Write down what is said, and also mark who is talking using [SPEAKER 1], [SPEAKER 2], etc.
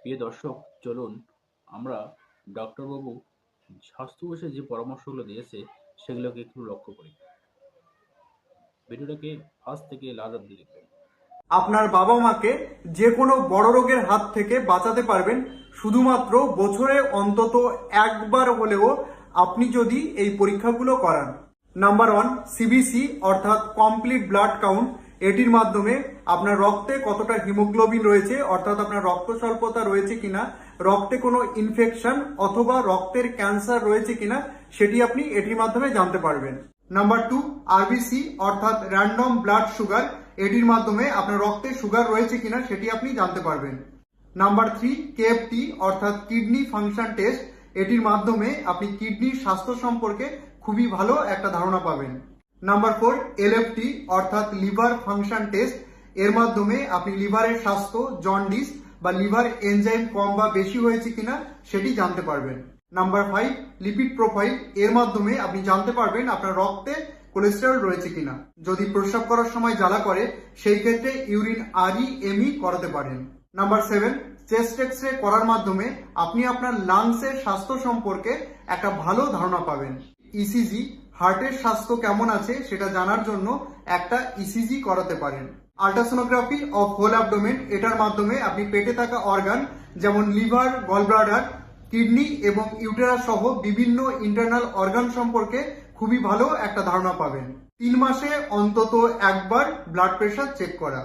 [SPEAKER 1] প্রিয় দর্শক, চলুন আমরা ডাক্তারবাবু স্বাস্থ্যকোষে যে পরামর্শগুলো দিয়েছে সেগুলোকে একটু লক্ষ্য করি। ভিডিওটাকে ফার্স্ট থেকে লাস্ট অব্দি দেখবেন।
[SPEAKER 2] আপনার বাবা মাকে যে কোনো বড় রোগের হাত থেকে বাঁচাতে পারবেন শুধুমাত্র বছরে অন্তত একবার হলেও আপনি যদি এই পরীক্ষাগুলো করান। নাম্বার 1, সিবিসি অর্থাৎ কমপ্লিট ব্লাড কাউন্ট। এটির মাধ্যমে আপনার রক্তে কতটা হিমোগ্লোবিন রয়েছে, অর্থাৎ আপনার রক্ত স্বল্পতা রয়েছে কিনা, রক্তে কোনো ইনফেকশন অথবা রক্তের ক্যান্সার রয়েছে কিনা সেটি আপনি এটির মাধ্যমে জানতে পারবেন। নাম্বার 2, আরবিসি অর্থাৎ র্যান্ডম ব্লাড সুগার। এটির মাধ্যমে আপনার রক্তে সুগার রয়েছে কিনা সেটি আপনি জানতে পারবেন। নাম্বার 3, কেএফটি অর্থাৎ কিডনি ফাংশন টেস্ট। এটির মাধ্যমে আপনি কিডনির স্বাস্থ্য সম্পর্কে খুবই ভালো একটা ধারণা পাবেন। নাম্বার 4, এলএফটি অর্থাৎ লিভার ফাংশন টেস্ট। এর মাধ্যমে আপনি লিভারের স্বাস্থ্য, জন্ডিস বা লিভার এনজাইম কম বা বেশি হয়েছে কিনা সেটি জানতে পারবেন। Number 5, lipid profile. এর মাধ্যমে আপনি জানতে পারবেন আপনার রক্তে কোলেস্টেরল রয়েছে কিনা। যদি প্রস্রাব করার সময় জ্বালা করে সেই ক্ষেত্রে ইউরিন আরইএমই করাতে পারেন। নাম্বার 7, চেস্ট এক্সরে করার মাধ্যমে আপনি আপনার লাংসের স্বাস্থ্য সম্পর্কে একটা ভালো ধারণা পাবেন। ইসিজি, হার্টের স্বাস্থ্য কেমন আছে সেটা জানার জন্য একটা ইসিজি করাতে পারেন। Ultrasonography of whole abdomen. এটার মাধ্যমে আপনি পেটে থাকা অর্গান যেমন লিভার, গলব্লাডার, কিডনি এবং ইউটেরাস সহ বিভিন্ন ইন্টারনাল অর্গান সম্পর্কে খুবই ভালো একটা ধারণা পাবেন। 3 মাসে অন্তত একবার ব্লাড প্রেশার চেক করা।